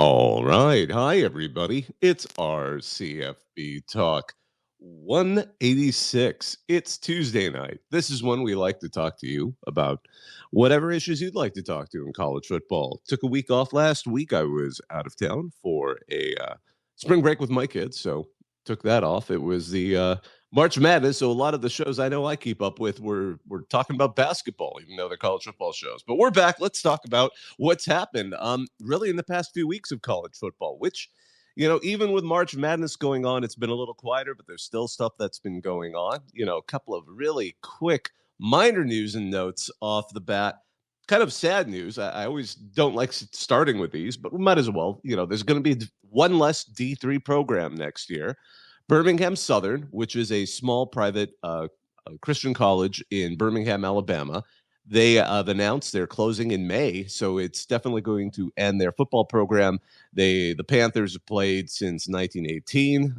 All right. Hi, everybody. It's our CFB Talk 186. It's Tuesday night. This is when we like to talk to you about whatever issues you'd like to talk to in college football. Took a week off last week. I was out of town for a spring break with my kids, so took that off. It was the March Madness, so a lot of the shows I know I keep up with we're talking about basketball, even though they're college football shows. But we're back. Let's talk about what's happened really in the past few weeks of college football, which, even with March Madness going on, it's been a little quieter, but there's still stuff that's been going on. A couple of really quick minor news and notes off the bat. Kind of sad news. I always don't like starting with these, but we might as well. There's going to be one less D3 program next year. Birmingham Southern, which is a small private Christian college in Birmingham, Alabama. They have announced they're closing in May, so it's definitely going to end their football program. The Panthers have played since 1918.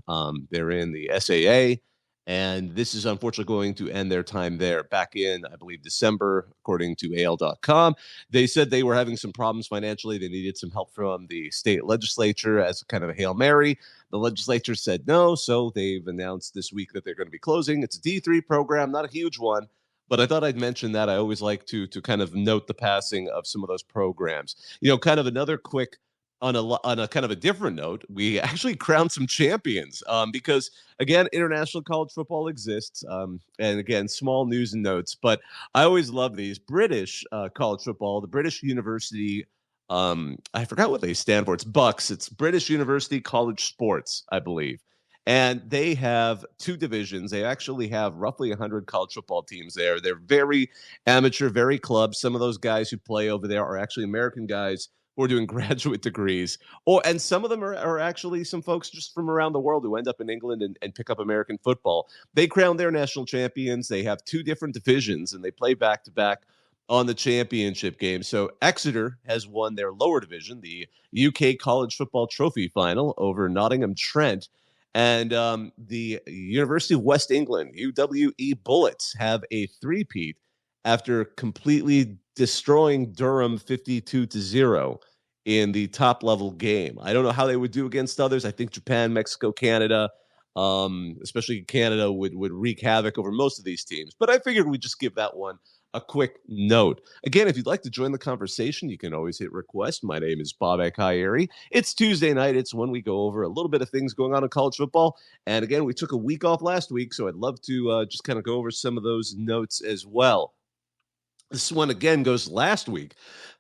They're in the SAA, and this is unfortunately going to end their time there back in, I believe, December, according to AL.com. They said they were having some problems financially. They needed some help from the state legislature as kind of a Hail Mary. The legislature said no, so they've announced this week that they're going to be closing. It's a D3 program, not a huge one, but I thought I'd mention that. I always like to kind of note the passing of some of those programs. Kind of another quick on a kind of a different note, we actually crowned some champions because again, international college football exists, and again, small news and notes. But I always love these British college football. The British University, I forgot what they stand for. It's Bucks. It's British University College Sports, I believe. And they have two divisions. They actually have roughly 100 college football teams there. They're very amateur, very club. Some of those guys who play over there are actually American guys who are doing graduate degrees. And some of them are actually some folks just from around the world who end up in England and pick up American football. They crown their national champions. They have two different divisions, and they play back-to-back on the championship game. So Exeter has won their lower division, the UK College Football Trophy Final over Nottingham Trent. And the University of West England, UWE Bullets, have a three-peat after completely destroying Durham 52-0 in the top-level game. I don't know how they would do against others. I think Japan, Mexico, Canada, especially Canada, would wreak havoc over most of these teams. But I figured we'd just give that one a quick note. Again, if you'd like to join the conversation, you can always hit request. My name is Bobak Ha'Eri. It's Tuesday night. It's when we go over a little bit of things going on in college football. And again, we took a week off last week, so I'd love to just kind of go over some of those notes as well. This one again goes last week,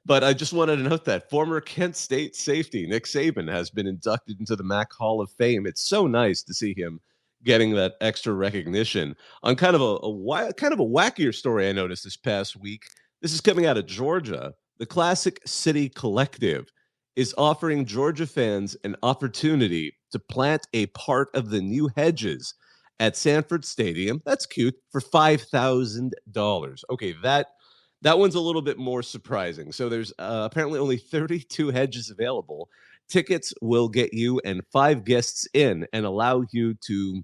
but I just wanted to note that former Kent State safety Nick Saban has been inducted into the Mac Hall of Fame. It's so nice to see him getting that extra recognition. On kind of a wackier story I noticed this past week. This is coming out of Georgia. The Classic City Collective is offering Georgia fans an opportunity to plant a part of the new hedges at Sanford Stadium. That's cute, for $5,000. Okay, that one's a little bit more surprising. So there's apparently only 32 hedges available. Tickets will get you and 5 guests in and allow you to,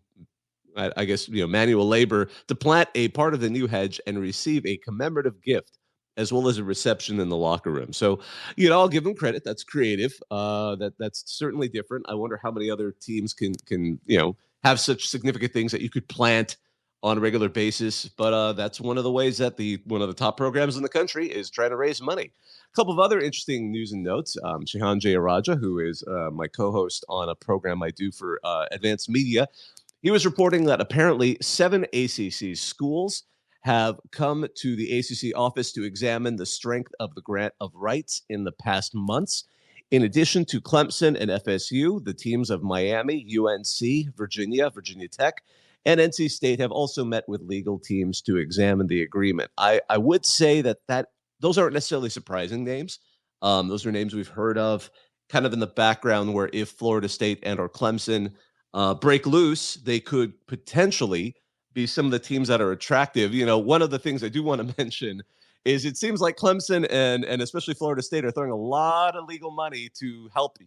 I guess, manual labor to plant a part of the new hedge and receive a commemorative gift as well as a reception in the locker room. So, I'll give them credit. That's creative. That's certainly different. I wonder how many other teams can have such significant things that you could plant on a regular basis. But that's one of the ways that one of the top programs in the country is trying to raise money. A couple of other interesting news and notes. Shehan Jayaraja, who is my co-host on a program I do for Advanced Media, he was reporting that apparently 7 ACC schools have come to the ACC office to examine the strength of the grant of rights in the past months. In addition to Clemson and FSU, the teams of Miami, UNC, Virginia Tech, and NC State have also met with legal teams to examine the agreement. I would say that those aren't necessarily surprising names. Those are names we've heard of kind of in the background, where if Florida State and or Clemson break loose, they could potentially be some of the teams that are attractive. One of the things I do want to mention is it seems like Clemson and especially Florida State are throwing a lot of legal money to help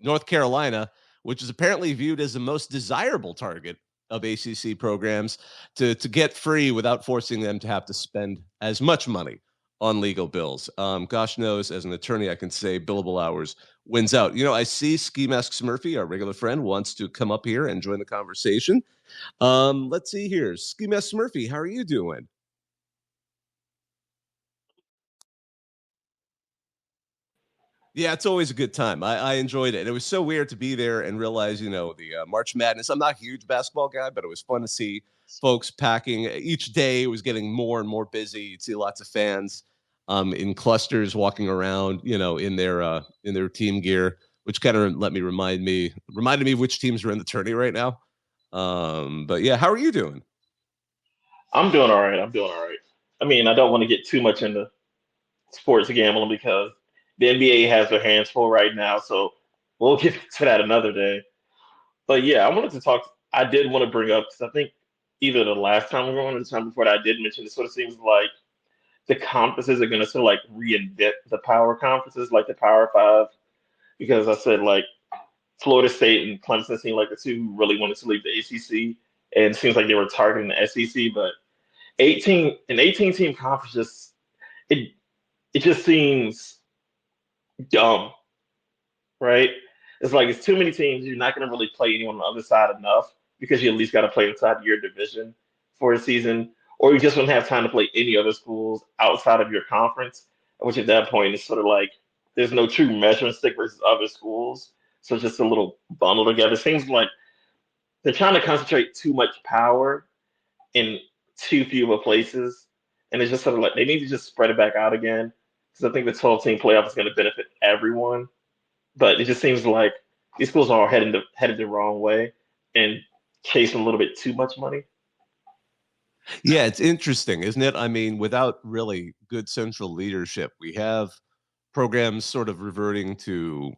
North Carolina, which is apparently viewed as the most desirable target of ACC programs, to get free without forcing them to have to spend as much money on legal bills. Gosh knows, as an attorney, I can say billable hours wins out. I see Ski Masks Murphy, our regular friend, wants to come up here and join the conversation. Let's see here. Ski Masks Murphy, how are you doing? Yeah, it's always a good time. I enjoyed it. It was so weird to be there and realize, the March Madness. I'm not a huge basketball guy, but it was fun to see folks packing. Each day it was getting more and more busy. You'd see lots of fans in clusters walking around, in their team gear, which kind of reminded me of which teams are in the tourney right now. But yeah, how are you doing? I'm doing all right. I'm doing all right. I mean, I don't want to get too much into sports gambling because the NBA has their hands full right now. So we'll get to that another day. But yeah, I wanted to talk. I did want to bring up because I think either the last time we were on or the time before that I did mention it sort of seems like the conferences are going to sort of like reinvent the power conferences, like the Power Five, because I said like Florida State and Clemson seemed like the two who really wanted to leave the ACC, and it seems like they were targeting the SEC, but 18 team conference just it it just seems dumb, right? It's like it's too many teams. You're not going to really play anyone on the other side enough because you at least got to play inside your division for a season, or you just don't have time to play any other schools outside of your conference. Which at that point is sort of like there's no true measuring stick versus other schools, so it's just a little bundle together. It seems like they're trying to concentrate too much power in too few of places, and it's just sort of like they need to just spread it back out again because I think the 12 team playoff is going to benefit everyone. But it just seems like these schools are headed the wrong way and chasing a little bit too much money. Yeah, it's interesting, isn't it? I mean, without really good central leadership, we have programs sort of reverting to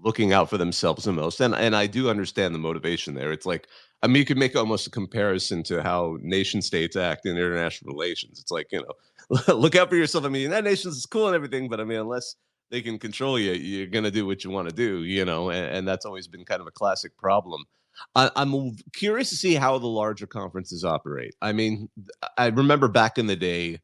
looking out for themselves the most. And I do understand the motivation there. It's like, I mean, you could make almost a comparison to how nation states act in international relations. It's like, look out for yourself. I mean, United Nations is cool and everything, but I mean, unless they can control you, you're gonna do what you want to do, and that's always been kind of a classic problem. I'm curious to see how the larger conferences operate. I mean, I remember back in the day,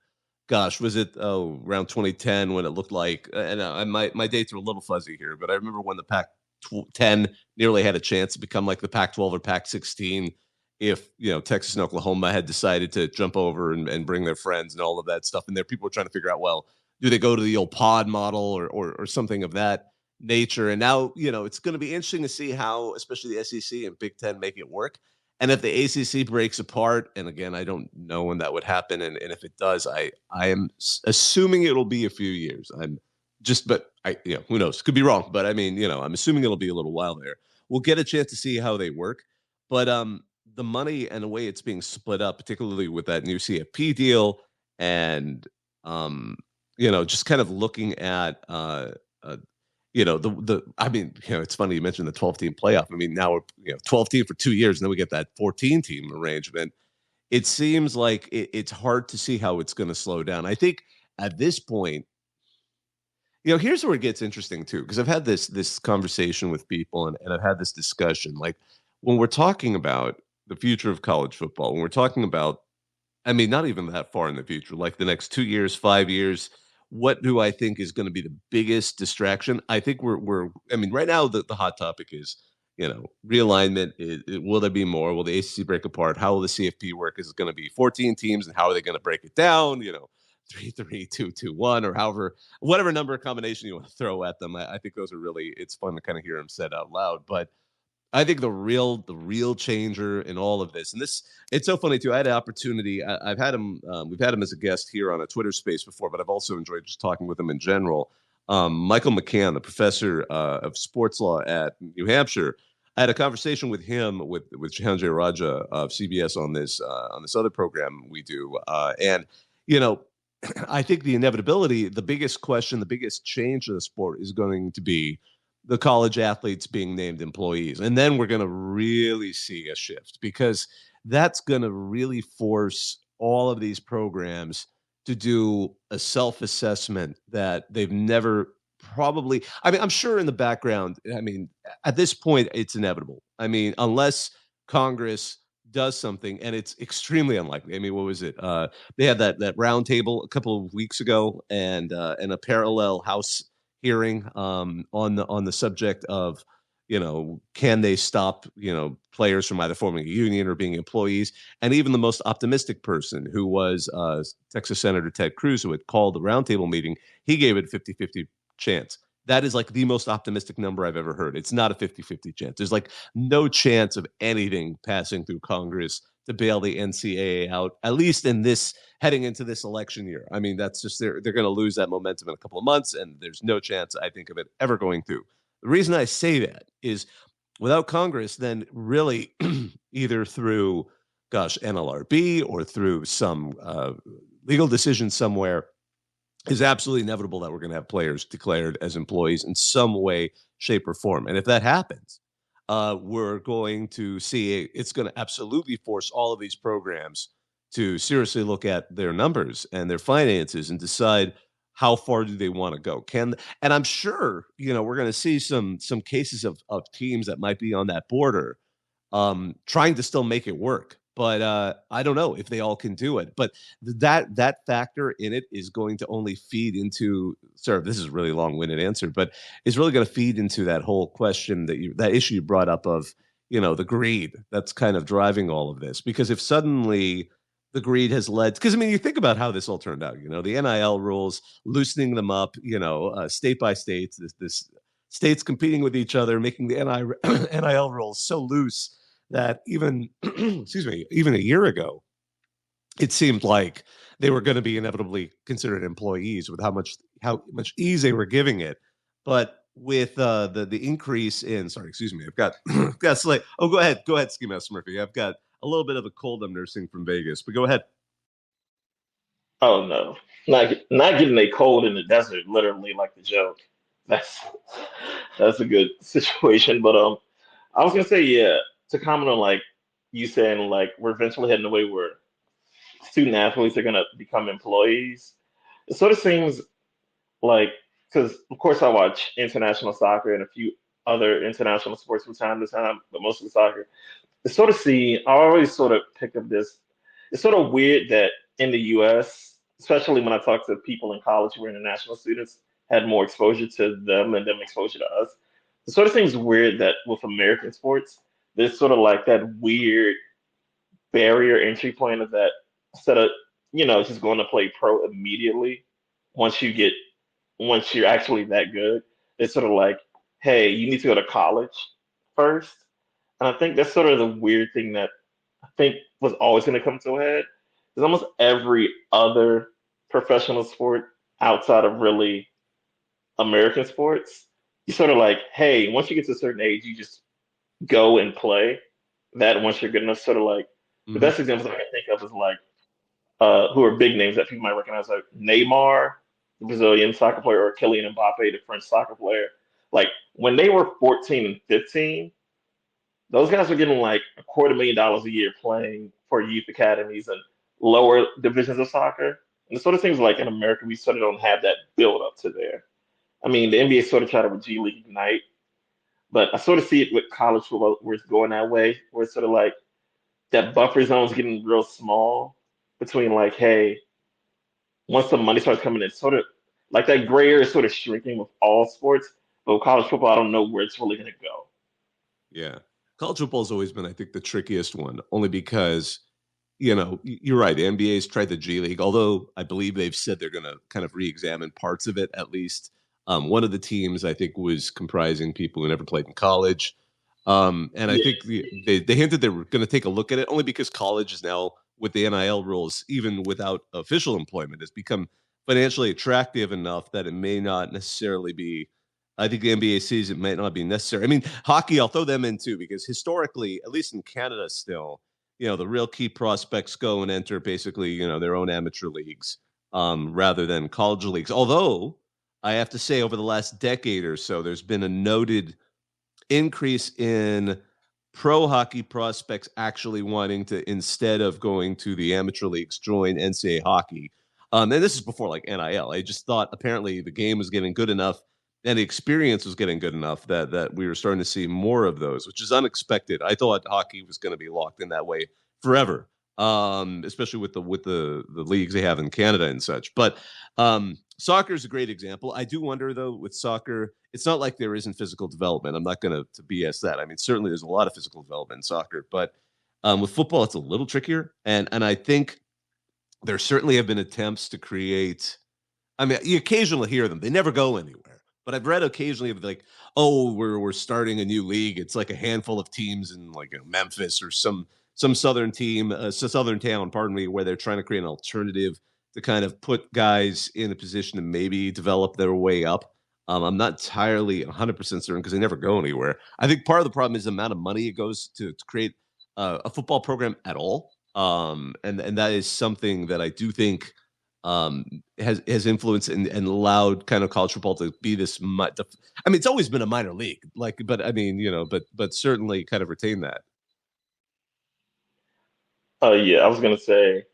gosh, was it around 2010 when it looked like, and my dates are a little fuzzy here, but I remember when the Pac-10 nearly had a chance to become like the Pac-12 or Pac-16 if Texas and Oklahoma had decided to jump over and bring their friends and all of that stuff. And there, people were trying to figure out, well, do they go to the old pod model or something of that nature? And now it's going to be interesting to see how, especially the SEC and Big Ten, make it work. And if the ACC breaks apart, and again, I don't know when that would happen, and if it does, I am assuming it'll be a few years. But who knows? Could be wrong, but I mean, I'm assuming it'll be a little while there. We'll get a chance to see how they work, but the money and the way it's being split up, particularly with that new CFP deal, and just kind of looking at uh, the I mean, it's funny you mentioned the 12 team playoff. I mean, now we're 12 team for 2 years, and then we get that 14 team arrangement. It seems like it's hard to see how it's going to slow down. I think at this point, here's where it gets interesting too, because I've had this conversation with people, and I've had this discussion. Like when we're talking about the future of college football, when we're talking about, I mean, not even that far in the future, like the next 2 years, 5 years. What do I think is going to be the biggest distraction? I think I mean, right now the hot topic is, realignment. Will there be more? Will the ACC break apart? How will the CFP work? Is it going to be 14 teams, and how are they going to break it down? 3-3-2-2-1, or whatever number combination you want to throw at them. I think those are really, it's fun to kind of hear them said out loud. But I think the real changer in all of this, and it's so funny too. I had an opportunity. I've had him. We've had him as a guest here on a Twitter Space before, but I've also enjoyed just talking with him in general. Michael McCann, the professor of sports law at New Hampshire. I had a conversation with him with Jahanjay Raja of CBS on this other program we do, and you know. I think the inevitability, the biggest question, the biggest change in the sport is going to be the college athletes being named employees. And then we're going to really see a shift, because that's going to really force all of these programs to do a self assessment that they've never probably. I mean, I'm sure in the background, I mean, at this point, it's inevitable. I mean, unless Congress does something, and it's extremely unlikely. I mean, what was it? They had that round table a couple of weeks ago, and a parallel House hearing on the subject of, can they stop, players from either forming a union or being employees? And even the most optimistic person, who was Texas Senator Ted Cruz, who had called the roundtable meeting, he gave it a 50-50 chance. That is like the most optimistic number I've ever heard. It's not a 50-50 chance. There's like no chance of anything passing through Congress to bail the NCAA out, at least in this heading into this election year. I mean, that's just they're going to lose that momentum in a couple of months, and there's no chance, I think, of it ever going through. The reason I say that is, without Congress, then really either through, NLRB or through some legal decision somewhere, is absolutely inevitable that we're going to have players declared as employees in some way, shape, or form. And if that happens, we're going to see it's going to absolutely force all of these programs to seriously look at their numbers and their finances and decide how far do they want to go. And I'm sure, we're going to see some cases of teams that might be on that border, trying to still make it work. But I don't know if they all can do it. But that factor in it is going to only feed into. Sir, this is a really long-winded answer, but it's really going to feed into that whole question that issue you brought up of, the greed that's kind of driving all of this. Because if suddenly the greed has led, because I mean, you think about how this all turned out. The NIL rules, loosening them up, state by state, this states competing with each other, making the NIL rules so loose that even excuse me, even a year ago, it seemed like they were going to be inevitably considered employees with how much ease they were giving it. But with the increase in, sorry, excuse me, I've got got slight. Oh, go ahead, Ski Master Murphy. I've got a little bit of a cold I'm nursing from Vegas, but go ahead. Oh no, not getting a cold in the desert, literally like the joke. That's that's a good situation. But I was gonna say, yeah, to comment on like you saying like we're eventually heading away where student athletes are gonna become employees. It sort of seems like, because of course I watch international soccer and a few other international sports from time to time, but mostly soccer. It sort of see I always sort of pick up this. It's sort of weird that in the U.S., especially when I talk to people in college who are international students, had more exposure to them and them exposure to us. It sort of seems weird that with American sports, there's sort of like that weird barrier entry point of that, instead of just going to play pro immediately once you get once you're actually that good. It's sort of like, hey, you need to go to college first. And I think that's sort of the weird thing that I think was always going to come to a head. Because almost every other professional sport outside of really American sports, you sort of like, hey, once you get to a certain age, you just go and play. That once you're good enough, sort of like the Hmm. best examples I can think of is like who are big names that people might recognize, like Neymar, the Brazilian soccer player, or Kylian Mbappe, the French soccer player. Like when they were 14 and 15, those guys were getting like $250,000 a year playing for youth academies and lower divisions of soccer. And it sort of seems like in America, we sort of don't have that build up to there. I mean, the NBA sort of tried to with G League Ignite, but I sort of see it with college football where it's going that way, where it's sort of like that buffer zone is getting real small between like, hey, once the money starts coming in, sort of like that gray area is sort of shrinking with all sports. But with college football, I don't know where it's really going to go. Yeah. College football's always been, I think, the trickiest one, only because, you're right. The NBA's tried the G League, although I believe they've said they're going to kind of re-examine parts of it at least. One of the teams, I think, was comprising people who never played in college. And I Yeah, think they hinted they were going to take a look at it, only because college is now, with the NIL rules, even without official employment, has become financially attractive enough that it may not necessarily be. I think the NBA sees it might not be necessary. I mean, hockey, I'll throw them in too, because historically, at least in Canada still, the real key prospects go and enter basically, their own amateur leagues, rather than college leagues. Although I have to say, over the last decade or so, there's been a noted increase in pro hockey prospects actually wanting to, instead of going to the amateur leagues, join NCAA hockey. And this is before like NIL. I just thought apparently the game was getting good enough and the experience was getting good enough that we were starting to see more of those, which is unexpected. I thought hockey was going to be locked in that way forever, especially with the leagues they have in Canada and such. But soccer is a great example. I do wonder though with soccer, it's not like there isn't physical development. I'm not going to BS that. I mean, certainly there's a lot of physical development in soccer, but with football, it's a little trickier. And I think there certainly have been attempts to create. I mean, you occasionally hear them. They never go anywhere. But I've read occasionally of like, oh, we're starting a new league. It's like a handful of teams in like Memphis or some southern team, southern town, pardon me, where they're trying to create an alternative to kind of put guys in a position to maybe develop their way up. I'm not entirely 100% certain because they never go anywhere. I think part of the problem is the amount of money it goes to create a football program at all, and that is something that I do think has influenced and allowed kind of college football to be this much. I mean, it's always been a minor league, like, but I mean, but certainly kind of retain that. Yeah, I was gonna say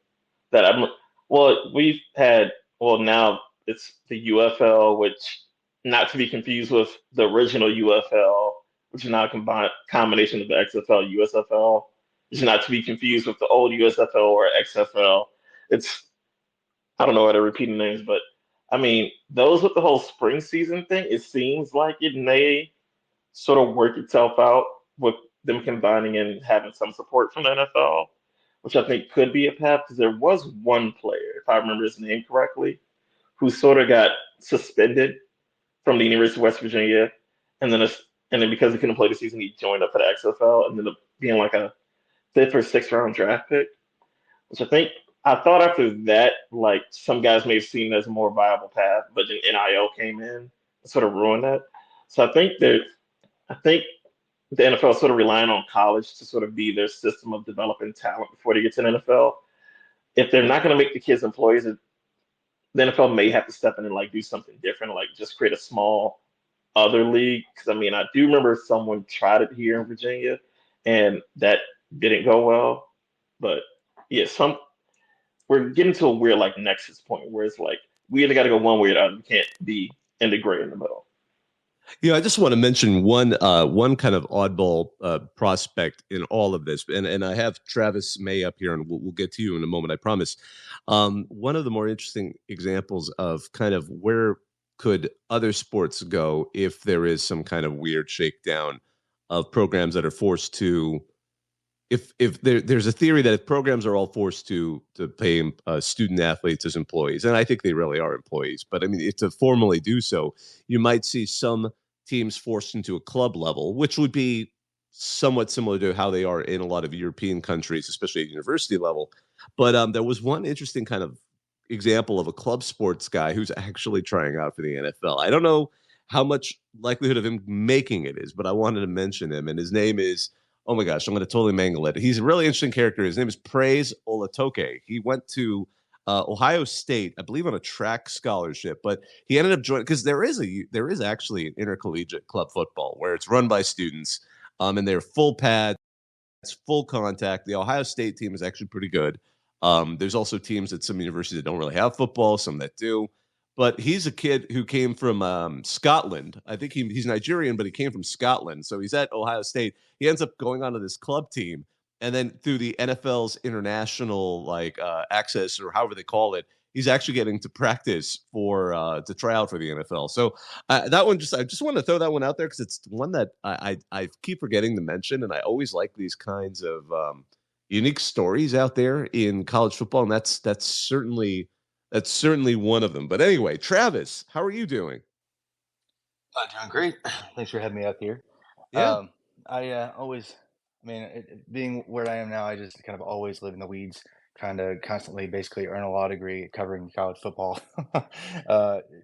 that I'm. Well, we've had. Well, now it's the UFL, which not to be confused with the original UFL, which is now a combination of the XFL, USFL. It's not to be confused with the old USFL or XFL. It's I don't know why they're repeating names, but I mean those with the whole spring season thing. It seems like it may sort of work itself out with them combining and having some support from the NFL, which I think could be a path because there was one player, if I remember his name correctly, who sort of got suspended from the University of West Virginia, and then because he couldn't play the season, he joined up for the XFL and ended up being like a fifth or sixth round draft pick, which I thought after that, like some guys may have seen it as a more viable path, but then NIL came in and sort of ruined that. So I think the NFL is sort of relying on college to sort of be their system of developing talent before they get to the NFL. If they're not going to make the kids employees, the NFL may have to step in and like do something different, like just create a small other league. Because I mean, I do remember someone tried it here in Virginia, and that didn't go well. But yeah, we're getting to a weird like nexus point where it's like we either got to go one way or the other. We can't be in the gray in the middle. I just want to mention one kind of oddball prospect in all of this, and I have Travis May up here, and we'll get to you in a moment, I promise. One of the more interesting examples of kind of where could other sports go if there is some kind of weird shakedown of programs that are forced to. If there's a theory that if programs are all forced to pay student athletes as employees, and I think they really are employees, but I mean, if to formally do so, you might see some teams forced into a club level, which would be somewhat similar to how they are in a lot of European countries, especially at university level. But there was one interesting kind of example of a club sports guy who's actually trying out for the NFL. I don't know how much likelihood of him making it is, but I wanted to mention him, and his name is. Oh my gosh, I'm going to totally mangle it. He's a really interesting character. His name is Praise Olatoke. He went to Ohio State, I believe, on a track scholarship, but he ended up joining because there is actually an intercollegiate club football where it's run by students, and they're full pads, full contact. The Ohio State team is actually pretty good. There's also teams at some universities that don't really have football, some that do. But he's a kid who came from Scotland. I think he's Nigerian, but he came from Scotland. So he's at Ohio State. He ends up going onto this club team, and then through the NFL's international access or however they call it, he's actually getting to practice for to try out for the NFL. So that one I just want to throw that one out there because it's one that I keep forgetting to mention, and I always like these kinds of unique stories out there in college football, and that's certainly one of them. But anyway, Travis, how are you doing? Doing great. Thanks for having me up here. Yeah. I always, I mean, being where I am now, I just kind of always live in the weeds, trying to constantly basically earn a law degree covering college football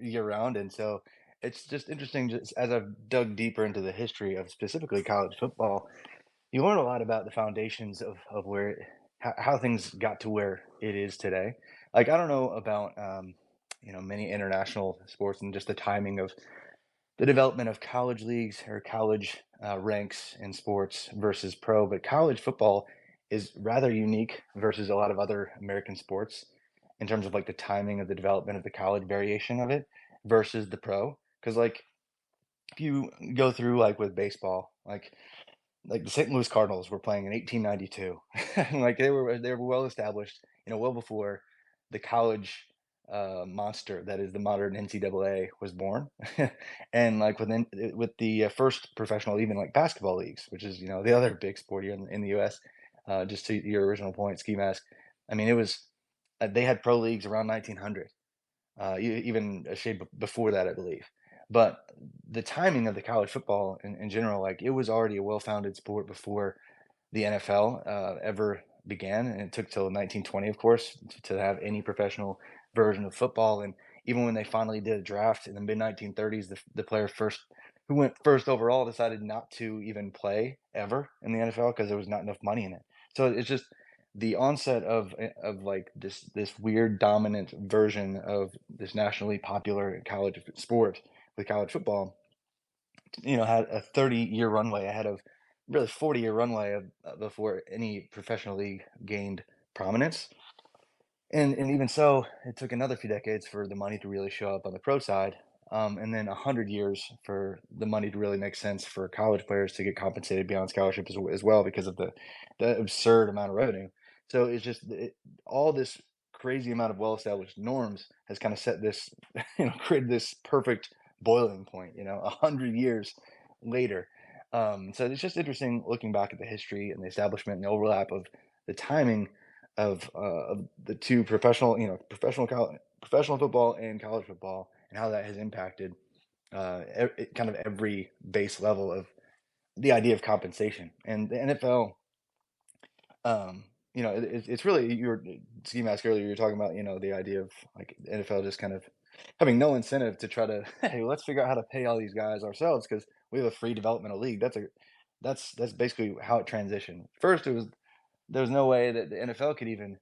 year round. And so it's just interesting, just as I've dug deeper into the history of specifically college football, you learn a lot about the foundations of where, how things got to where it is today. Like, I don't know about, many international sports and just the timing of the development of college leagues or college ranks in sports versus pro, but college football is rather unique versus a lot of other American sports in terms of like the timing of the development of the college variation of it versus the pro. Because like if you go through like with baseball, like like the St. Louis Cardinals were playing in 1892. Like they were well established, well before the college monster that is the modern NCAA was born. And like with the first professional, even like basketball leagues, which is the other big sport here in the U.S. Just to your original point, ski mask. I mean, it was they had pro leagues around 1900, even a shade before that, I believe. But the timing of the college football in general, like it was already a well-founded sport before the NFL ever began, and it took till 1920, of course, to have any professional version of football. And even when they finally did a draft in the mid 1930s, the player who went first overall decided not to even play ever in the NFL because there was not enough money in it. So it's just the onset of like this weird dominant version of this nationally popular college sport with college football, had a 30-year runway ahead of really 40-year runway before any professional league gained prominence. And even so, it took another few decades for the money to really show up on the pro side, and then 100 years for the money to really make sense for college players to get compensated beyond scholarship as well because of the absurd amount of revenue. So it's just all this crazy amount of well-established norms has kind of set this, created this perfect boiling point, 100 years later. So it's just interesting looking back at the history and the establishment and the overlap of the timing of the two professional football and college football, and how that has impacted kind of every base level of the idea of compensation. And the NFL, it's really, you were ski mask earlier, you were talking about the idea of like the NFL just kind of having no incentive to try to, hey, let's figure out how to pay all these guys ourselves because we have a free developmental league. That's basically how it transitioned. First, there was no way that the NFL could even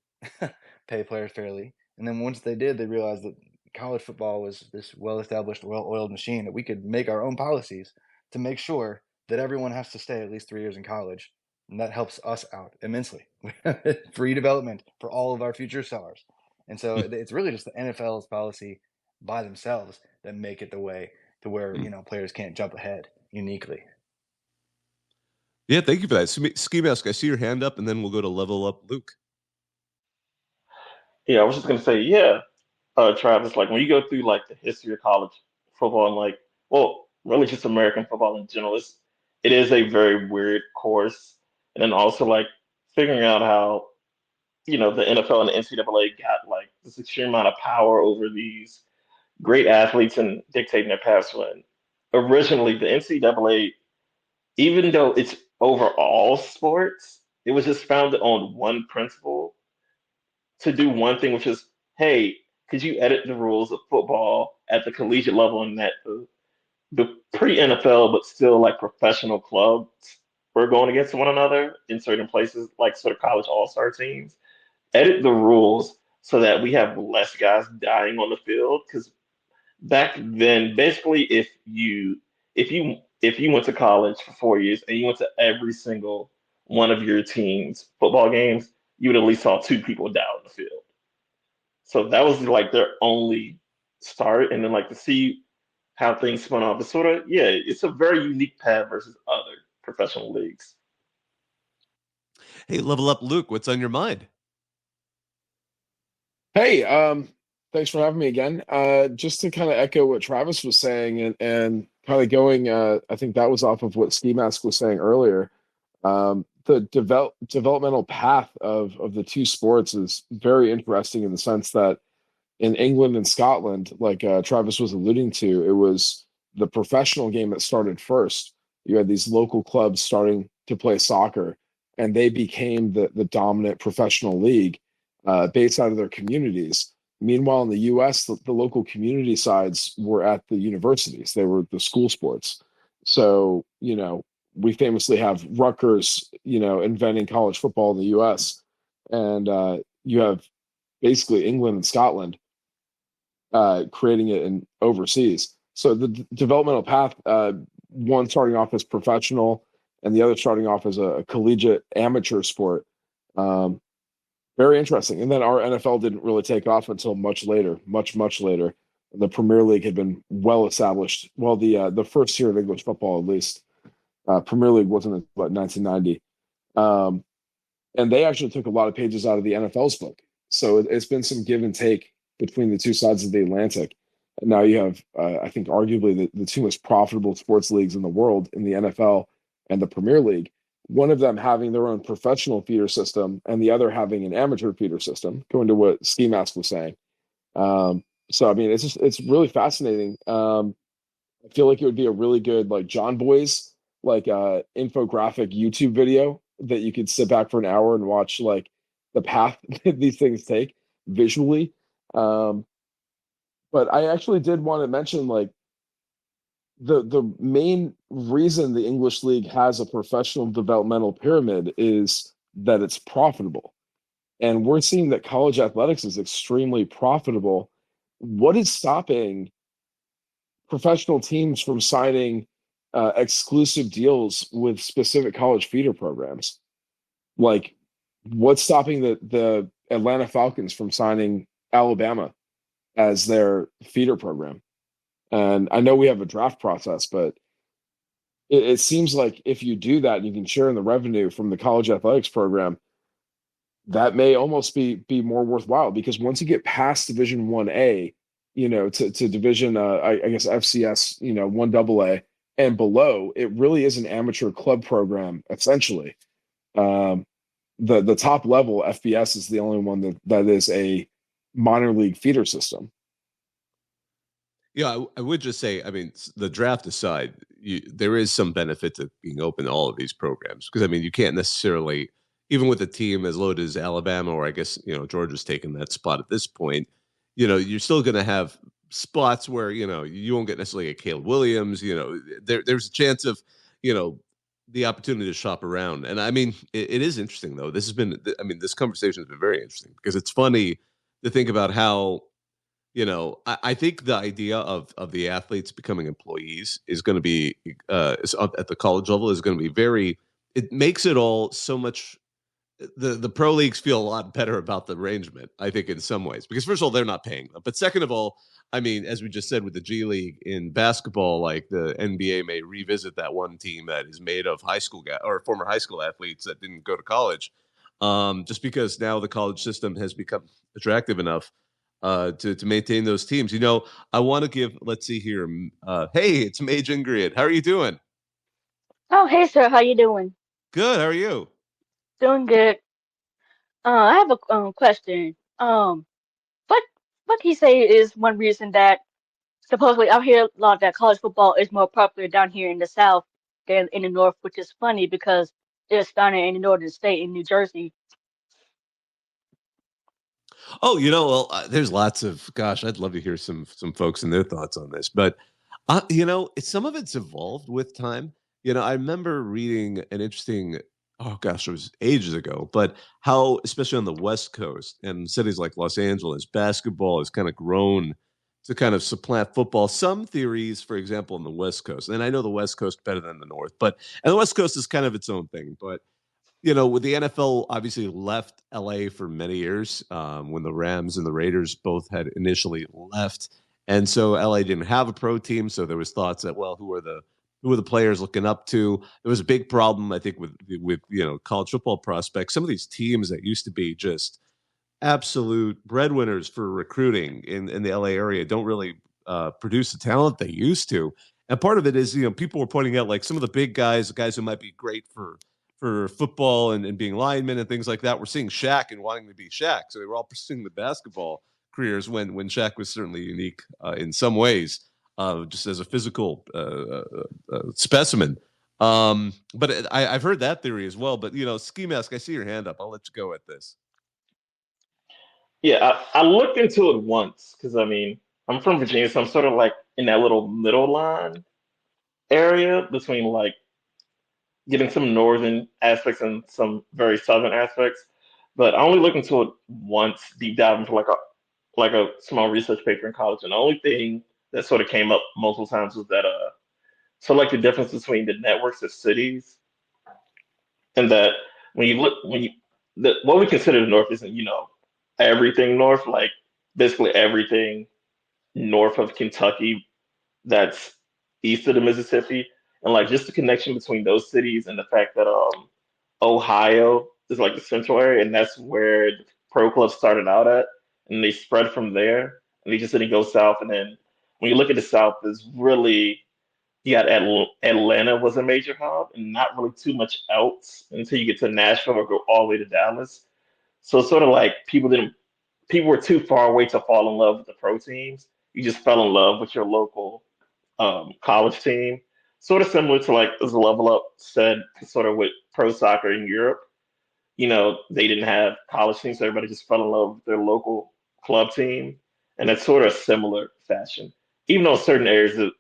pay players fairly. And then once they did, they realized that college football was this well-established, well-oiled machine that we could make our own policies to make sure that everyone has to stay at least 3 years in college. And that helps us out immensely. Free development for all of our future stars. And so it's really just the NFL's policy by themselves that make it the way to where, players can't jump ahead uniquely. Yeah, thank you for that. Ski Mask, I see your hand up, and then we'll go to Level Up Luke. Yeah, I was just gonna say, yeah, Travis, like when you go through like the history of college football and like, well, really just American football in general, it is a very weird course. And then also like figuring out how, the NFL and the NCAA got like this extreme amount of power over these great athletes and dictating their paths when originally the NCAA, even though it's over all sports, it was just founded on one principle to do one thing, which is, hey, could you edit the rules of football at the collegiate level and that the pre NFL but still like professional clubs were going against one another in certain places, like sort of college all-star teams, edit the rules so that we have less guys dying on the field. Because back then, basically, if you went to college for 4 years and you went to every single one of your team's football games, you would at least saw two people die on the field. So that was like their only start, and then like to see how things spun off. It's sort of, yeah, it's a very unique path versus other professional leagues. Hey, Level Up Luke, what's on your mind? Hey, thanks for having me again. Just to kind of echo what Travis was saying and kind of going, I think that was off of what Ski Mask was saying earlier. The developmental path of the two sports is very interesting in the sense that in England and Scotland, like Travis was alluding to, it was the professional game that started first. You had these local clubs starting to play soccer, and they became the dominant professional league based out of their communities. Meanwhile, in the U.S., the local community sides were at the universities. They were the school sports. So, we famously have Rutgers, inventing college football in the U.S. And you have basically England and Scotland creating it in overseas. So the developmental path, one starting off as professional and the other starting off as a collegiate amateur sport. Very interesting. And then our NFL didn't really take off until much later, much later. The Premier League had been well established. Well, the first tier of English football, at least. Premier League wasn't until 1990. Um, and they actually took a lot of pages out of the NFL's book. So it's been some give and take between the two sides of the Atlantic. And now you have, I think, arguably the two most profitable sports leagues in the world in the NFL and the Premier League. One of them having their own professional feeder system, and the other having an amateur feeder system. Going to what Ski Mask was saying. So I mean, it's really fascinating. I feel like it would be a really good like John Boy's like infographic YouTube video that you could sit back for an hour and watch like the path that these things take visually. Um, but I actually did want to mention like the main reason the English League has a professional developmental pyramid is that it's profitable. And we're seeing that college athletics is extremely profitable. What is stopping professional teams from signing exclusive deals with specific college feeder programs? Like, what's stopping the Atlanta Falcons from signing Alabama as their feeder program? And I know we have a draft process, but it seems like if you do that and you can share in the revenue from the college athletics program, that may almost be more worthwhile, because once you get past Division 1A, to Division I guess FCS, 1AA and below, it really is an amateur club program essentially. Um, the top level FBS is the only one that is a minor league feeder system. Yeah, I would just say, I mean, the draft aside, there is some benefit to being open to all of these programs, because I mean, you can't necessarily, even with a team as loaded as Alabama, or I guess Georgia's taken that spot at this point. You're still going to have spots where you won't get necessarily a Caleb Williams. There's a chance of the opportunity to shop around, and I mean, it is interesting though. This conversation has been very interesting, because it's funny to think about how. I think the idea of the athletes becoming employees is going to be at the college level is going to be very. It makes it all so much. The pro leagues feel a lot better about the arrangement, I think, in some ways, because first of all, they're not paying them, but second of all, I mean, as we just said with the G League in basketball, like the NBA may revisit that one team that is made of high school guys or former high school athletes that didn't go to college, just because now the college system has become attractive enough to maintain those teams. I want to give. Let's see here. Hey, it's Mage Ingrid. How are you doing? Oh, hey, sir. How you doing? Good. How are you? Doing good. I have a question. What what he say is one reason that supposedly out here a lot that college football is more popular down here in the South than in the North, which is funny because it's down in the northern state in New Jersey. Oh, well, there's lots of. Gosh, I'd love to hear some folks and their thoughts on this, but some of it's evolved with time. I remember reading an interesting. Oh gosh, it was ages ago, but how, especially on the West Coast and cities like Los Angeles, basketball has kind of grown to kind of supplant football. Some theories, for example, on the West Coast, and I know the West Coast better than the North, and the West Coast is kind of its own thing, but with the NFL obviously left LA for many years, when the Rams and the Raiders both had initially left. And so LA didn't have a pro team. So there was thoughts that, well, who are the players looking up to? It was a big problem, I think, with college football prospects. Some of these teams that used to be just absolute breadwinners for recruiting in the LA area don't really produce the talent they used to. And part of it is, people were pointing out like some of the big guys, the guys who might be great for football and being linemen and things like that, we're seeing Shaq and wanting to be Shaq. So they were all pursuing the basketball careers when Shaq was certainly unique in some ways, just as a physical specimen. But I've heard that theory as well. But, Ski Mask, I see your hand up. I'll let you go at this. Yeah, I looked into it once because I mean I'm from Virginia, so I'm sort of like in that little middle line area between like getting some northern aspects and some very southern aspects. But I only looked into it once, deep dive into like a small research paper in college, and the only thing that sort of came up multiple times was that so like the difference between the networks of cities, and that when you what we consider the north isn't everything north, like basically everything north of Kentucky that's east of the Mississippi, And like just the connection between those cities and the fact that Ohio is like the central area, and that's where the pro club started out at, and they spread from there, and they just didn't go south. And then when you look at the South, it's really you got Atlanta was a major hub, and not really too much else until you get to Nashville or go all the way to Dallas. So it's sort of like people were too far away to fall in love with the pro teams. You just fell in love with your local college team. Sort of similar to like as Level Up said, sort of with pro soccer in Europe. They didn't have college teams, so everybody just fell in love with their local club team. And it's sort of a similar fashion. Even though certain areas are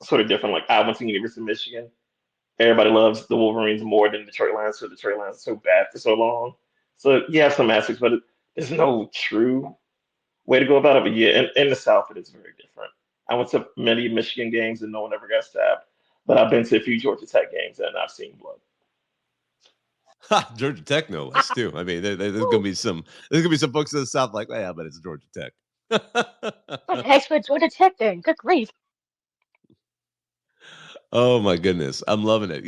sort of different. Like I went to University of Michigan. Everybody loves the Wolverines more than Detroit Lions, so Detroit Lions are so bad for so long. So you have some aspects, but there's no true way to go about it. But yeah, in the South, it is very different. I went to many Michigan games and no one ever got stabbed, but I've been to a few Georgia Tech games and I've seen blood. Georgia Tech, no less, too. I mean, there's gonna be some folks in the South like, yeah, but it's Georgia Tech. What the heck's with Georgia Tech then? Good grief. Oh my goodness, I'm loving it.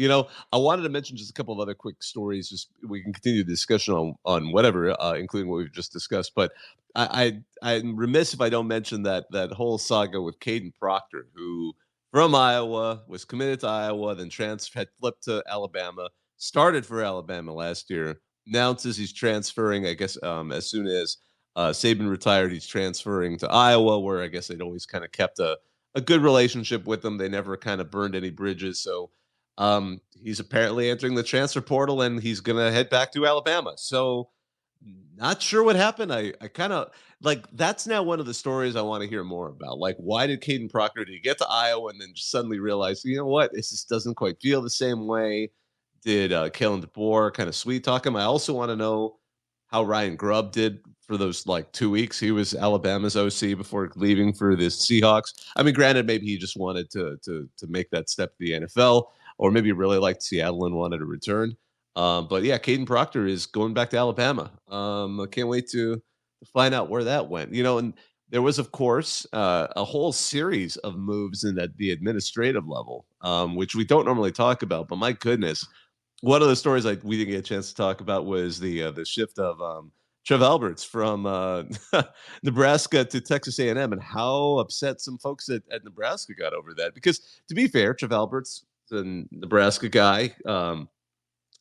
I wanted to mention just a couple of other quick stories. Just we can continue the discussion on whatever, including what we've just discussed. But I'm remiss if I don't mention that whole saga with Caden Proctor, who from Iowa was committed to Iowa, then had flipped to Alabama, started for Alabama last year, announces he's transferring. I guess as soon as Saban retired, he's transferring to Iowa, where I guess they'd always kind of kept a good relationship with them. They never kind of burned any bridges. So he's apparently entering the transfer portal and he's going to head back to Alabama. So not sure what happened. I kind of like that's now one of the stories I want to hear more about. Like, why did Caden Proctor, did he get to Iowa and then suddenly realize, you know what, this just doesn't quite feel the same way? Did Kalen DeBoer kind of sweet talk him? I also want to know how Ryan Grubb did for those like 2 weeks. He was Alabama's OC before leaving for the Seahawks. I mean, granted, maybe he just wanted to make that step to the NFL, or maybe really liked Seattle and wanted to return. But yeah, Caden Proctor is going back to Alabama. I can't wait to find out where that went. And there was, of course, a whole series of moves in at the administrative level, which we don't normally talk about. But my goodness, one of the stories we didn't get a chance to talk about was the shift of Trev Alberts from Nebraska to Texas A&M, and how upset some folks at Nebraska got over that. Because to be fair, Trev Alberts is a Nebraska guy.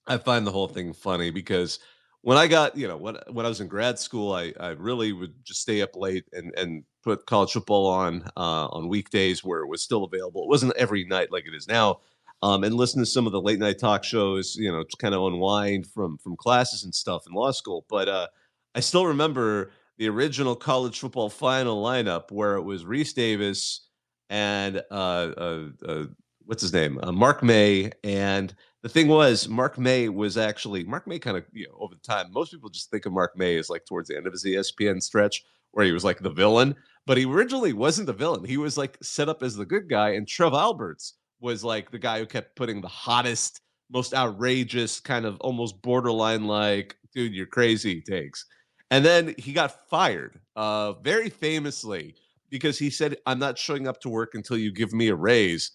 I find the whole thing funny because when I got, when I was in grad school, I really would just stay up late and put college football on weekdays where it was still available. It wasn't every night like it is now. And listen to some of the late night talk shows, to kind of unwind from classes and stuff in law school. But I still remember the original college football final lineup where it was Reese Davis and what's his name, Mark May. And the thing was, Mark May kind of, over the time, most people just think of Mark May as like towards the end of his ESPN stretch where he was like the villain, but he originally wasn't the villain. He was like set up as the good guy, and Trev Alberts was like the guy who kept putting the hottest, most outrageous, kind of almost borderline like, dude, you're crazy takes. And then he got fired, very famously, because he said, I'm not showing up to work until you give me a raise,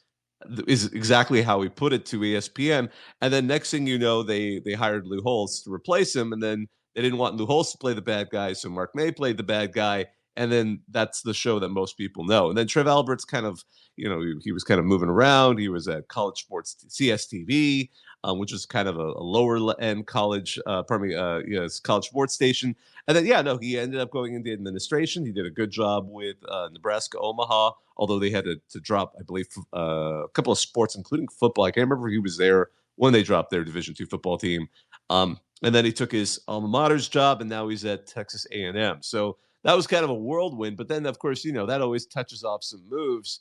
is exactly how he put it to ESPN. And then next thing you know, they hired Lou Holtz to replace him. And then they didn't want Lou Holtz to play the bad guy, so Mark May played the bad guy. And then that's the show that most people know. And then Trev Alberts kind of, he was kind of moving around. He was at College Sports CSTV, which is kind of a lower end college, college sports station. And then, he ended up going into administration. He did a good job with Nebraska Omaha, although they had to drop, I believe, a couple of sports, including football. I can't remember if he was there when they dropped their Division II football team. And then he took his alma mater's job, and now he's at Texas A&M. So that was kind of a whirlwind. But then, of course, that always touches off some moves.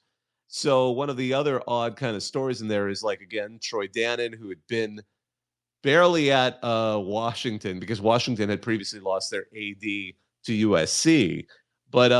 So one of the other odd kind of stories in there is, like, again, Troy Dannon, who had been barely at Washington because Washington had previously lost their AD to USC. But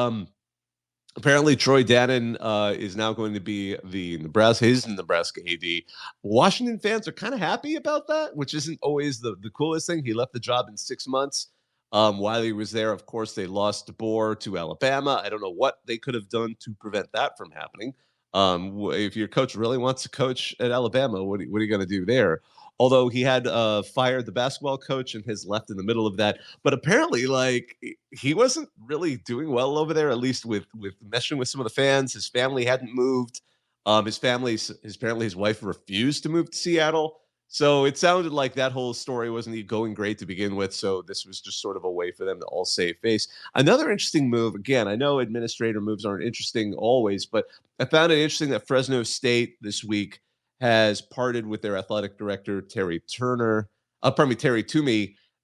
apparently Troy Dannon is now going to be his Nebraska AD. Washington fans are kind of happy about that, which isn't always the coolest thing. He left the job in 6 months. While he was there, of course, they lost DeBoer to Alabama. I don't know what they could have done to prevent that from happening. If your coach really wants to coach at Alabama, what are you going to do there? Although he had fired the basketball coach and has left in the middle of that, but apparently, like he wasn't really doing well over there. At least with meshing with some of the fans, his family hadn't moved. Apparently his wife refused to move to Seattle. So it sounded like that whole story wasn't going great to begin with. So this was just sort of a way for them to all save face. Another interesting move. Again, I know administrator moves aren't interesting always, but I found it interesting that Fresno State this week has parted with their athletic director Terry Toomey.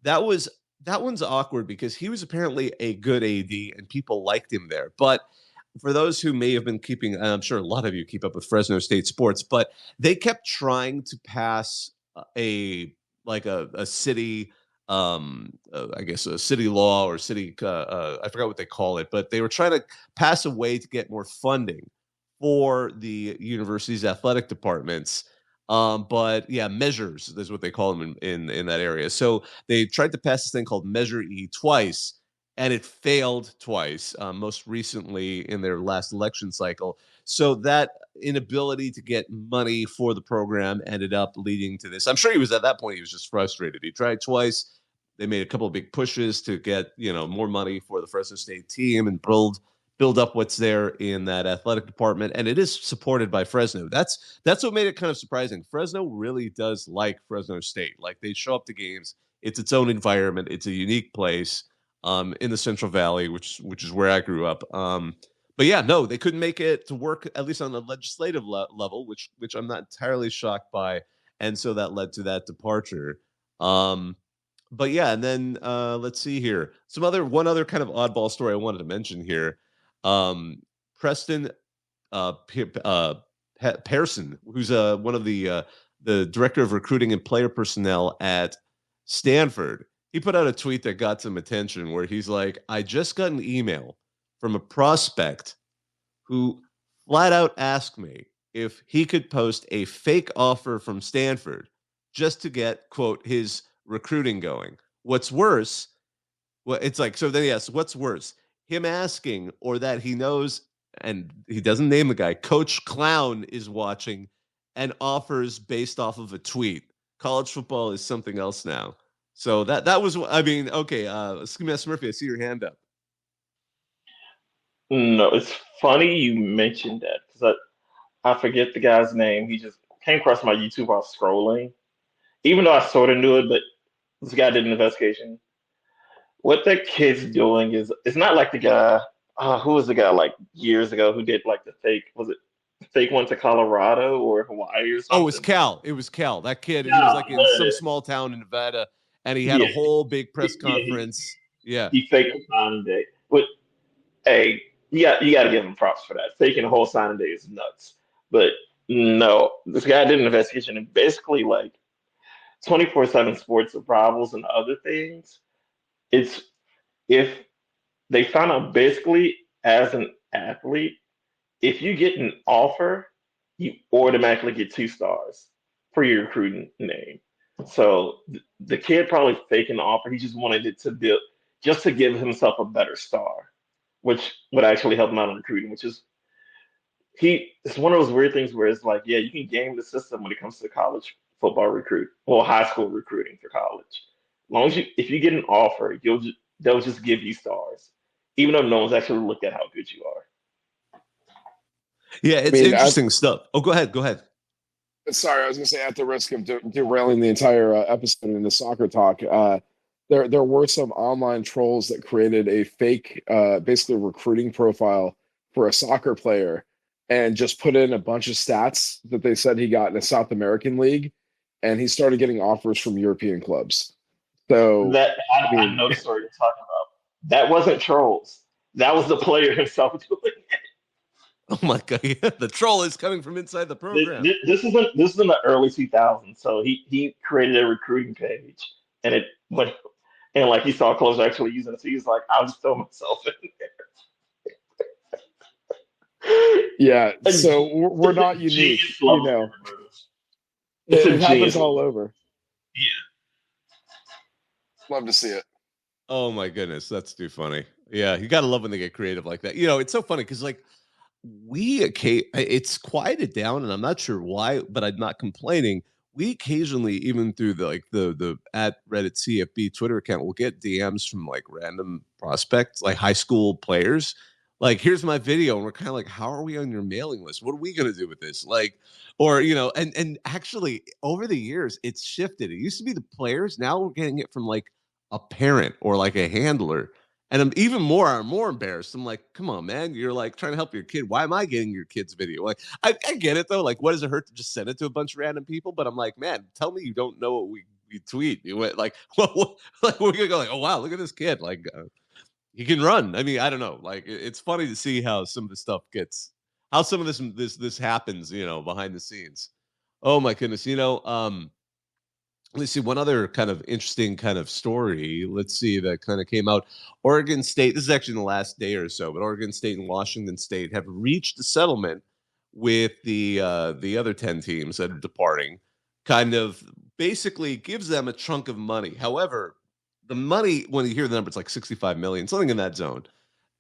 That one's awkward because he was apparently a good AD and people liked him there. But for those who may have been keeping, I'm sure a lot of you keep up with Fresno State sports, but they kept trying to pass a city, I guess a city law or city, I forgot what they call it, but they were trying to pass a way to get more funding for the university's athletic departments. But yeah, measures is what they call them in that area. So they tried to pass this thing called Measure E twice, and it failed twice, most recently in their last election cycle. So that inability to get money for the program ended up leading to this. I'm sure he was at that point, he was just frustrated. He tried twice. They made a couple of big pushes to get, more money for the Fresno State team and build up what's there in that athletic department. And it is supported by Fresno. That's what made it kind of surprising. Fresno really does like Fresno State. Like they show up to games. It's its own environment. It's a unique place in the Central Valley, which is where I grew up. But yeah, no, they couldn't make it to work, at least on the legislative level, which I'm not entirely shocked by. And so that led to that departure. But yeah, and then let's see here. One other kind of oddball story I wanted to mention here. Preston Pearson, who's one of the director of recruiting and player personnel at Stanford. He put out a tweet that got some attention where he's like, I just got an email from a prospect who flat out asked me if he could post a fake offer from Stanford just to get, quote, his recruiting going. What's worse, well, it's like, so then yes, what's worse? Him asking or that he knows, and he doesn't name the guy, Coach Clown is watching and offers based off of a tweet. College football is something else now. So that was, I mean, okay, Ski Mask Murphy, I see your hand up. No, it's funny you mentioned that because I forget the guy's name. He just came across my YouTube while scrolling. Even though I sort of knew it, but this guy did an investigation. What that kid's doing is it's not like the guy. Who was the guy like years ago who did like the fake? Was it fake one to Colorado or Hawaii or something? Oh, it was Cal. That kid, he was like in some small town in Nevada, and he had a whole big press conference. He faked a signing day. But hey, you got to give him props for that. Faking a whole signing day is nuts. But no, this guy did an investigation and basically like 24/7 sports rivals and other things. It's if they found out basically as an athlete, if you get an offer, you automatically get 2 stars for your recruiting name. So the kid probably faking the offer. He just wanted it to build, just to give himself a better star, which would actually help him out on recruiting. It's one of those weird things where it's like, yeah, you can game the system when it comes to college football high school recruiting for college. As long as if you get an offer, they'll just give you stars, even though no one's actually looked at how good you are. Yeah, it's interesting stuff. Oh, go ahead. Sorry, I was going to say, at the risk of derailing the entire episode into soccer talk, there were some online trolls that created a fake, basically recruiting profile for a soccer player and just put in a bunch of stats that they said he got in a South American league, and he started getting offers from European clubs. So I know the story you're talking about. That wasn't trolls. That was the player himself doing it. Oh my god! Yeah, the troll is coming from inside the program. This is in the early 2000s. So he created a recruiting page, and it went, and like he saw clubs actually using it. So he's like, I'll just throw myself in there. Yeah. So we're not unique, you know. It happens all over. Yeah. Love to see it. Oh my goodness, that's too funny. Yeah, you gotta love when they get creative like that. You know, it's so funny because like it's quieted down, and I'm not sure why, but I'm not complaining. We occasionally, even through the at Reddit CFB Twitter account, will get DMs from like random prospects, like high school players. Like, here's my video, and we're kind of like, how are we on your mailing list? What are we gonna do with this? Like, or and actually over the years it's shifted. It used to be the players. Now we're getting it from like a parent or like a handler. And I'm more embarrassed. I'm like, come on, man. You're like trying to help your kid. Why am I getting your kid's video? Like, I get it though. Like, what does it hurt to just send it to a bunch of random people? But I'm like, man, tell me you don't know what we tweet. You went like, like we're gonna go like, oh wow, look at this kid. Like, he can run. I mean, I don't know. Like, it's funny to see how some of this stuff how some of this happens. Behind the scenes. Oh my goodness. Let's see one other kind of interesting kind of story. Let's see that kind of came out. Oregon State. This is actually in the last day or so, but Oregon State and Washington State have reached a settlement with the other 10 teams that are departing. Kind of basically gives them a chunk of money. However, the money, when you hear the number, it's like 65 million, something in that zone.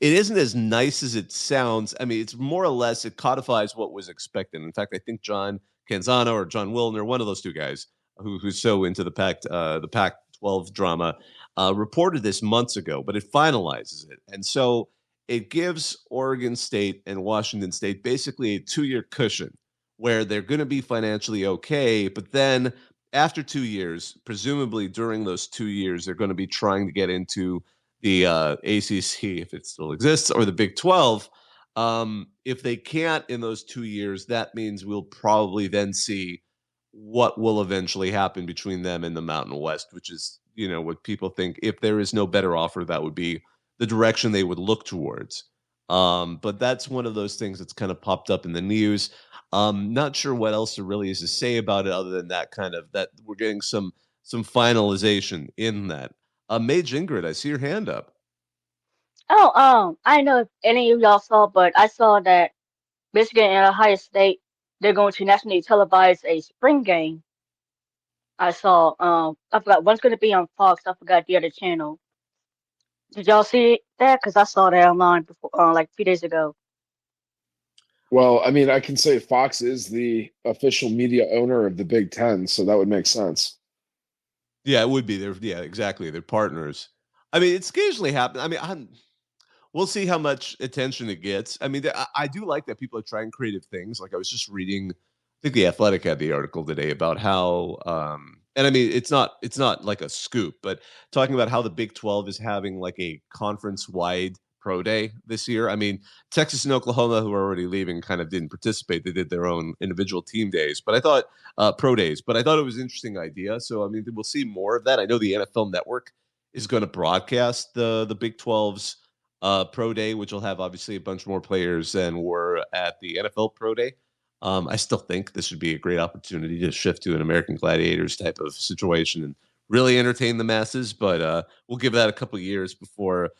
It isn't as nice as it sounds. I mean, it's more or less it codifies what was expected. In fact, I think John Canzano or John Wilner, one of those two guys, who's so into the Pac-12 drama, reported this months ago, but it finalizes it, and so it gives Oregon State and Washington State basically a 2-year cushion where they're going to be financially okay, but then after 2 years, presumably during those 2 years, they're going to be trying to get into the ACC if it still exists or the Big 12. If they can't in those 2 years, that means we'll probably then see what will eventually happen between them and the Mountain West, which is, what people think if there is no better offer, that would be the direction they would look towards. But that's one of those things that's kind of popped up in the news. Not sure what else there really is to say about it other than that kind of that we're getting some finalization in that. Mage Ingrid, I see your hand up. Oh, I don't know if any of y'all saw, but I saw that Michigan and Ohio State, they're going to nationally televise a spring game. I saw, I forgot one's going to be on Fox. I forgot the other channel. Did y'all see that? Because I saw that online before, like a few days ago. Well, I mean, I can say Fox is the official media owner of the Big Ten, so that would make sense. Yeah, it would be. Yeah, exactly. They're partners. I mean, it's occasionally happen. I mean, we'll see how much attention it gets. I mean, I do like that people are trying creative things. Like I was just reading, I think The Athletic had the article today about how, and I mean, it's not like a scoop, but talking about how the Big 12 is having like a conference-wide pro day this year. I mean, Texas and Oklahoma, who are already leaving, kind of didn't participate. They did their own individual team days, but I thought pro days. But I thought it was an interesting idea. So I mean, we'll see more of that. I know the NFL Network is going to broadcast the Big 12's pro day, which will have obviously a bunch more players than were at the NFL pro day. I still think this would be a great opportunity to shift to an American Gladiators type of situation and really entertain the masses. But we'll give that a couple of years before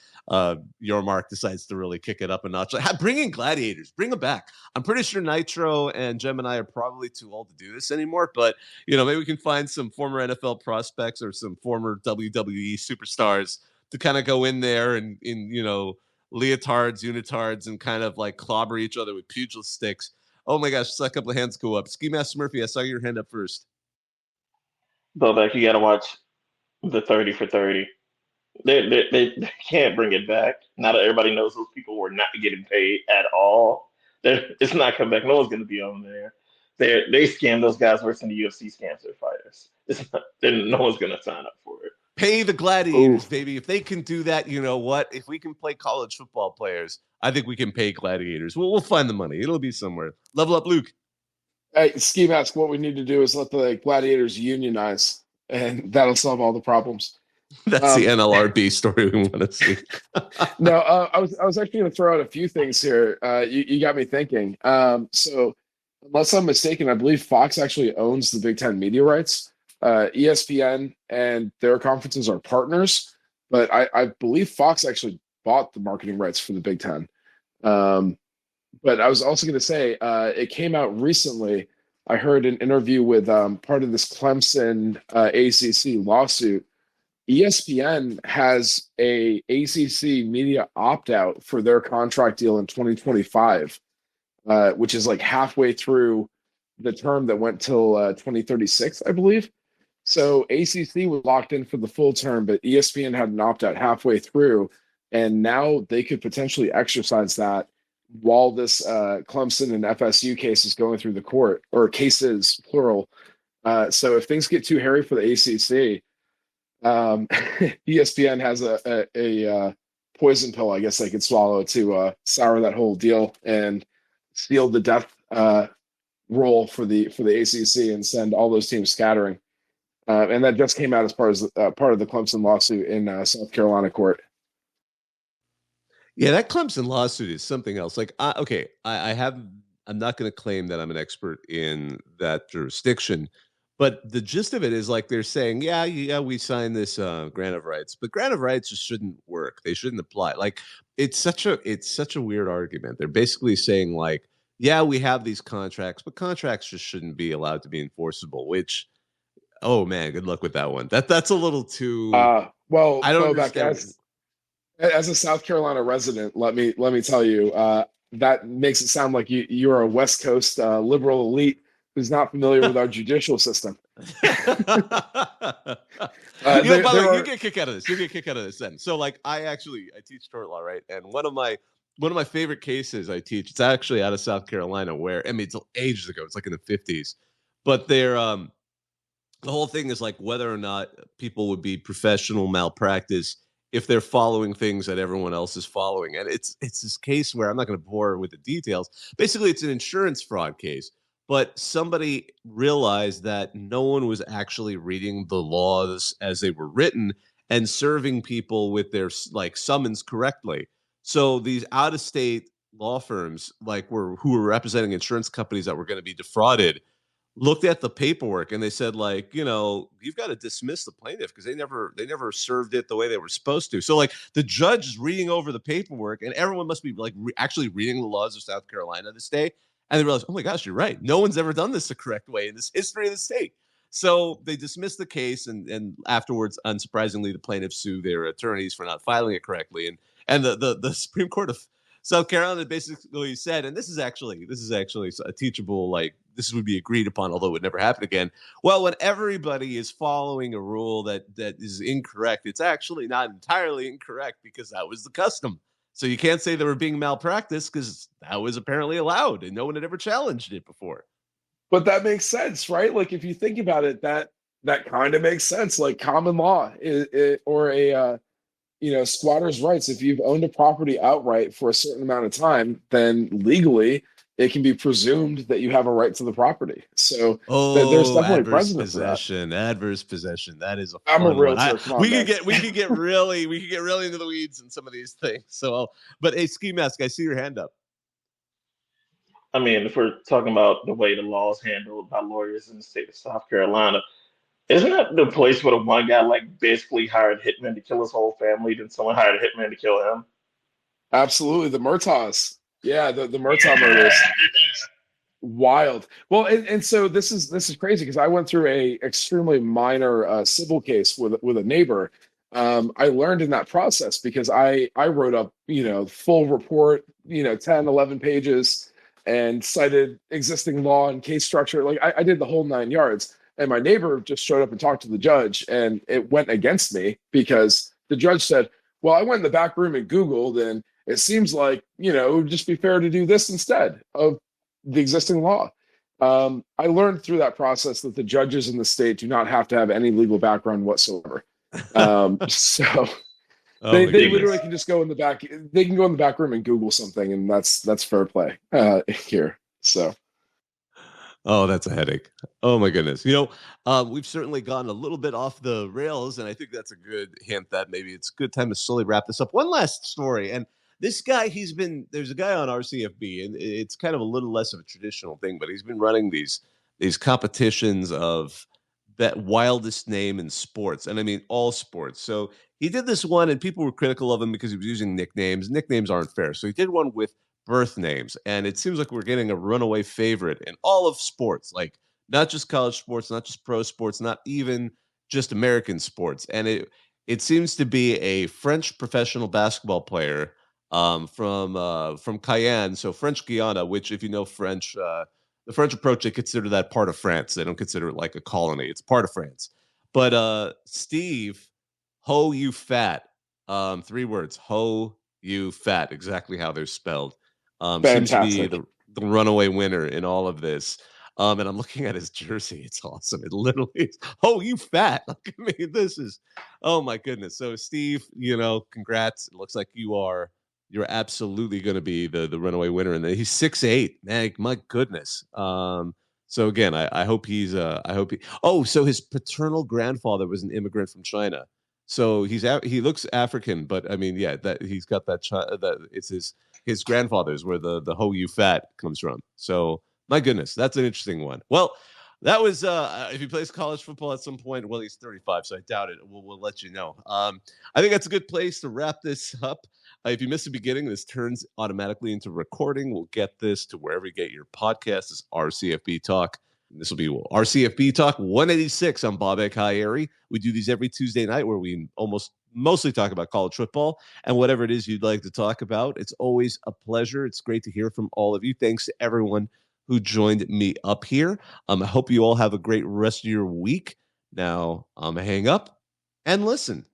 your Mark decides to really kick it up a notch. Bring in Gladiators, bring them back. I'm pretty sure Nitro and Gemini are probably too old to do this anymore, but maybe we can find some former NFL prospects or some former WWE superstars to kind of go in there and in leotards, unitards, and kind of like clobber each other with pugil sticks. Oh my gosh, saw a couple of hands go up. Ski Master Murphy, I saw your hand up first. Bobak, you got to watch the 30 for 30. They can't bring it back. Now that everybody knows those people were not getting paid at all, it's not coming back. No one's going to be on there. They scam those guys worse than the UFC scams their fighters. No one's going to sign up for it. Pay the Gladiators, baby. If they can do that, you know what? If we can play college football players, I think we can pay Gladiators. We'll find the money. It'll be somewhere. Level up, Luke. Hey, Ski Mask, what we need to do is let the Gladiators unionize, and that'll solve all the problems. That's the NLRB story we want to see. No, I was actually going to throw out a few things here. You got me thinking. So, unless I'm mistaken, I believe Fox actually owns the Big Ten media rights. ESPN and their conferences are partners, but I believe Fox actually bought the marketing rights for the Big Ten. But I was also going to say, it came out recently. I heard an interview with part of this Clemson ACC lawsuit. ESPN has a ACC media opt-out for their contract deal in 2025. which is like halfway through the term that went till 2036, I believe. So ACC was locked in for the full term, but ESPN had an opt out halfway through, and now they could potentially exercise that while this Clemson and FSU case is going through the court, or cases plural. So if things get too hairy for the ACC, ESPN has a poison pill, I guess they could swallow to sour that whole deal and seal the death roll for the ACC and send all those teams scattering. And that just came out as part of the Clemson lawsuit in South Carolina court. Yeah, that Clemson lawsuit is something else. Like, I'm not going to claim that I'm an expert in that jurisdiction, but the gist of it is like they're saying, yeah, we signed this grant of rights, but grant of rights just shouldn't work. They shouldn't apply. Like, it's such a weird argument. They're basically saying like, yeah, we have these contracts, but contracts just shouldn't be allowed to be enforceable. Which, oh man, good luck with that one. That's a little too. Well, I don't Bobak, understand. as a South Carolina resident, let me tell you, that makes it sound like you're a West Coast liberal elite who's not familiar with our judicial system. By the way, you get a kick out of this. You get a kick out of this then. So like I teach tort law, right? And one of my favorite cases I teach, it's actually out of South Carolina where, I mean, it's ages ago. It's like in the 50s. But they're the whole thing is like whether or not people would be professional malpractice if they're following things that everyone else is following. And it's this case where I'm not going to bore with the details. Basically, it's an insurance fraud case. But somebody realized that no one was actually reading the laws as they were written and serving people with their like summons correctly. So these out-of-state law firms, like who were representing insurance companies that were going to be defrauded, looked at the paperwork and they said, like, you've got to dismiss the plaintiff because they never served it the way they were supposed to. So like the judge is reading over the paperwork and everyone must be like actually reading the laws of South Carolina this day. And they realize, oh my gosh, you're right. No one's ever done this the correct way in this history of the state. So they dismissed the case, and afterwards, unsurprisingly, the plaintiffs sue their attorneys for not filing it correctly. And the Supreme Court of South Carolina basically said, and this is actually a teachable, like this would be agreed upon, although it would never happen again. Well, when everybody is following a rule that is incorrect, it's actually not entirely incorrect because that was the custom. So you can't say they were being malpracticed because that was apparently allowed and no one had ever challenged it before. But that makes sense, right? Like if you think about it, that kind of makes sense. Like common law or a squatter's rights. If you've owned a property outright for a certain amount of time, then legally it can be presumed that you have a right to the property. So there's definitely precedent for that. Adverse possession. That is a I'm a fun realtor. one. We could get really into the weeds in some of these things. So, but hey, Ski Mask, I see your hand up. I mean, if we're talking about the way the law is handled by lawyers in the state of South Carolina, isn't that the place where the one guy like basically hired a hitman to kill his whole family, then someone hired a hitman to kill him? Absolutely, the Murtaughs. Yeah, the Murtaugh murders. Wild. Well, and so this is crazy because I went through a extremely minor civil case with a neighbor. I learned in that process because I wrote up full report 10, 11 pages and cited existing law and case structure. Like I did the whole 9 yards. And my neighbor just showed up and talked to the judge, and it went against me because the judge said, well, I went in the back room and Googled, and it seems like, it would just be fair to do this instead of the existing law. I learned through that process that the judges in the state do not have to have any legal background whatsoever. So they literally can just go in the back. They can go in the back room and Google something, and that's fair play here. So. Oh, that's a headache. Oh my goodness. We've certainly gone a little bit off the rails, and I think that's a good hint that maybe it's a good time to slowly wrap this up. One last story, and this guy, there's a guy on our CFB, and it's kind of a little less of a traditional thing, but he's been running these competitions of that wildest name in sports, and I mean all sports. So he did this one, and people were critical of him because he was using nicknames. Nicknames aren't fair. So he did one with birth names, and it seems like we're getting a runaway favorite in all of sports, like not just college sports, not just pro sports, not even just American sports. And it seems to be a French professional basketball player from Cayenne, so French Guiana, which if you know French, the French approach, they consider that part of France. They don't consider it like a colony. It's part of France. But Steve, ho you fat. 3 words, ho you fat, exactly how they're spelled. Seems to be Fantastic. the runaway winner in all of this. And I'm looking at his jersey. It's awesome. It literally is, oh, you fat. Look at me. This is, oh my goodness. So Steve, congrats. It looks like you're absolutely going to be the runaway winner. And he's 6'8", man, my goodness. So again, I hope so his paternal grandfather was an immigrant from China. So he looks African, but I mean, yeah, that he's got that it's his grandfather's where the ho you fat comes from. So my goodness, that's an interesting one. Well, that was if he plays college football at some point. Well, he's 35, so I doubt it. We'll let you know. I think that's a good place to wrap this up. If you missed the beginning, this turns automatically into recording. We'll get this to wherever you get your podcast. This is RCFB Talk. This will be RCFB Talk 186. I'm Bobak Ha'Eri. We do these every Tuesday night where we mostly talk about college football and whatever it is you'd like to talk about. It's always a pleasure. It's great to hear from all of you. Thanks to everyone who joined me up here. I hope you all have a great rest of your week. Now, hang up and listen.